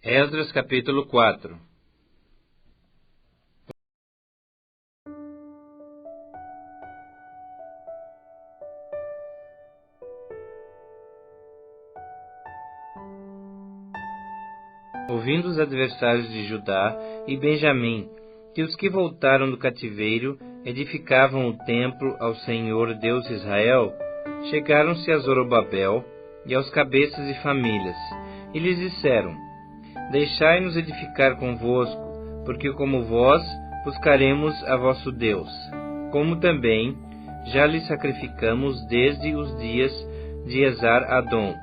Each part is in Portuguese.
Esdras capítulo 4. Ouvindo os adversários de Judá e Benjamim que os que voltaram do cativeiro edificavam o templo ao Senhor Deus de Israel, chegaram-se a Zorobabel e aos cabeças de famílias, e lhes disseram: Deixai-nos edificar convosco, porque como vós buscaremos a vosso Deus, como também já lhe sacrificamos desde os dias de Esar-Adom,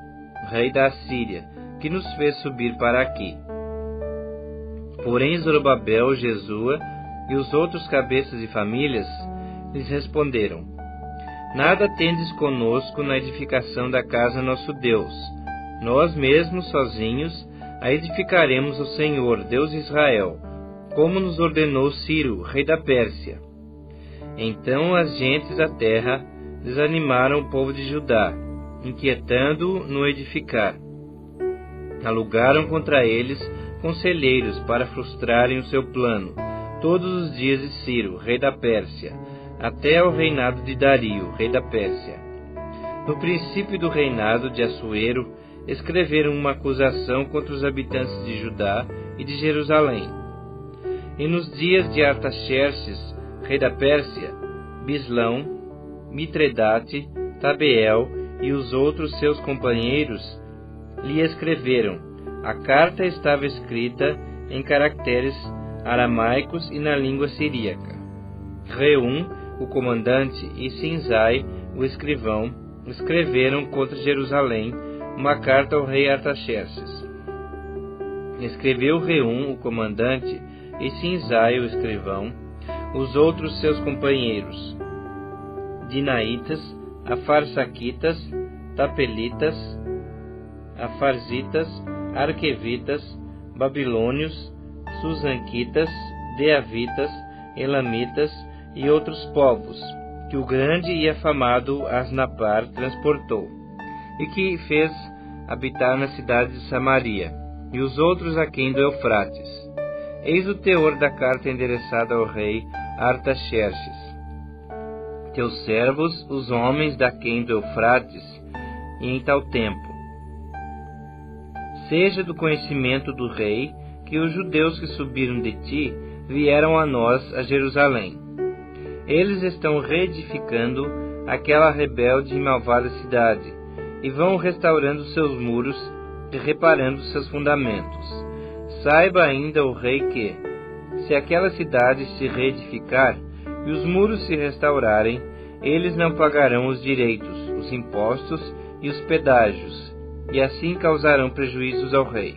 rei da Assíria, que nos fez subir para aqui. Porém Zorobabel, Jesua e os outros cabeças de famílias lhes responderam: Nada tendes conosco na edificação da casa nosso Deus. Nós mesmos, sozinhos, a edificaremos ao Senhor, Deus de Israel, como nos ordenou Ciro, rei da Pérsia. Então as gentes da terra desanimaram o povo de Judá, inquietando-o no edificar. Alugaram contra eles conselheiros para frustrarem o seu plano, todos os dias de Ciro, rei da Pérsia, até ao reinado de Dario, rei da Pérsia. No princípio do reinado de Assuero, escreveram uma acusação contra os habitantes de Judá e de Jerusalém. E nos dias de Artaxerxes, rei da Pérsia, Bislão, Mitredate, Tabeel e os outros seus companheiros lhe escreveram. A carta estava escrita em caracteres aramaicos e na língua siríaca. Reum, o comandante, e Sinzai, o escrivão, escreveram contra Jerusalém uma carta ao rei Artaxerxes. Escreveu Reum, o comandante, e Sinzai, o escrivão, os outros seus companheiros, Dinaitas, Afarsaquitas, Tapelitas, Afarzitas, Arquevitas, Babilônios, Susanquitas, Deavitas, Elamitas e outros povos, que o grande e afamado Asnapar transportou, e que fez habitar na cidade de Samaria, e os outros aquém do Eufrates. Eis o teor da carta endereçada ao rei Artaxerxes. Teus servos, os homens daquém do Eufrates, e em tal tempo. Seja do conhecimento do rei que os judeus que subiram de ti vieram a nós a Jerusalém. Eles estão reedificando aquela rebelde e malvada cidade, e vão restaurando seus muros e reparando seus fundamentos. Saiba ainda o rei que, se aquela cidade se reedificar e os muros se restaurarem, eles não pagarão os direitos, os impostos e os pedágios, e assim causarão prejuízos ao rei.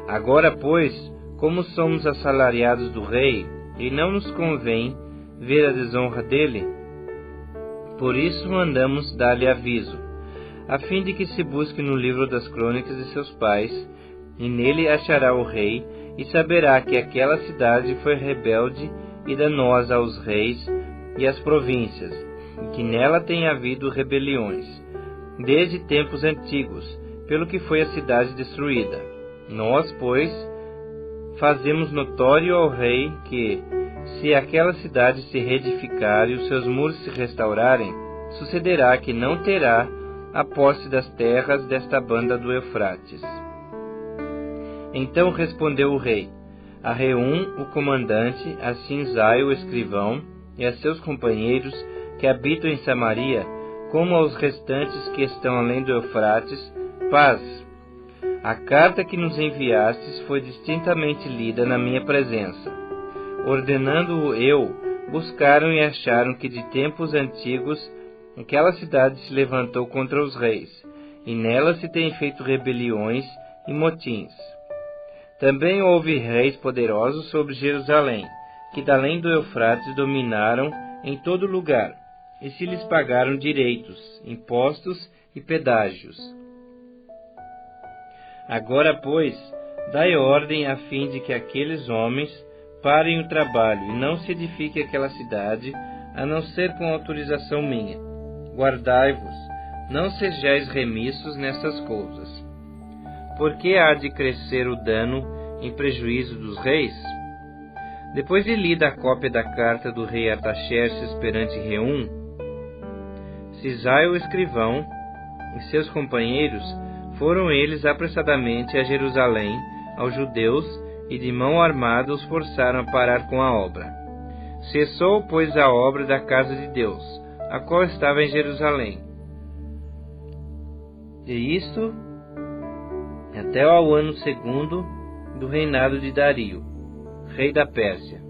Agora, pois, como somos assalariados do rei, e não nos convém ver a desonra dele, por isso mandamos dar-lhe aviso, a fim de que se busque no livro das crônicas de seus pais, e nele achará o rei, e saberá que aquela cidade foi rebelde e danosa aos reis e às províncias, e que nela tem havido rebeliões, desde tempos antigos, pelo que foi a cidade destruída. Nós, pois, fazemos notório ao rei que, se aquela cidade se reedificar e os seus muros se restaurarem, sucederá que não terá a posse das terras desta banda do Eufrates. Então respondeu o rei a Reum, o comandante, a Sinzai, o escrivão, e a seus companheiros que habitam em Samaria, como aos restantes que estão além do Eufrates: paz. A carta que nos enviastes foi distintamente lida na minha presença. Ordenando-o eu, buscaram e acharam que de tempos antigos aquela cidade se levantou contra os reis, e nela se têm feito rebeliões e motins. Também houve reis poderosos sobre Jerusalém, que da além do Eufrates dominaram em todo lugar, e se lhes pagaram direitos, impostos e pedágios. Agora, pois, dai ordem a fim de que aqueles homens parem o trabalho e não se edifique aquela cidade, a não ser com autorização minha. Guardai-vos, não sejais remissos nessas coisas. por que há de crescer o dano em prejuízo dos reis? Depois de lida a cópia da carta do rei Artaxerxes perante Reum, Cisai o escrivão e seus companheiros foram eles apressadamente a Jerusalém, aos judeus, e de mão armada os forçaram a parar com a obra. Cessou, pois, a obra da casa de Deus, a qual estava em Jerusalém. E isto até ao ano 2º do reinado de Dario, rei da Pérsia.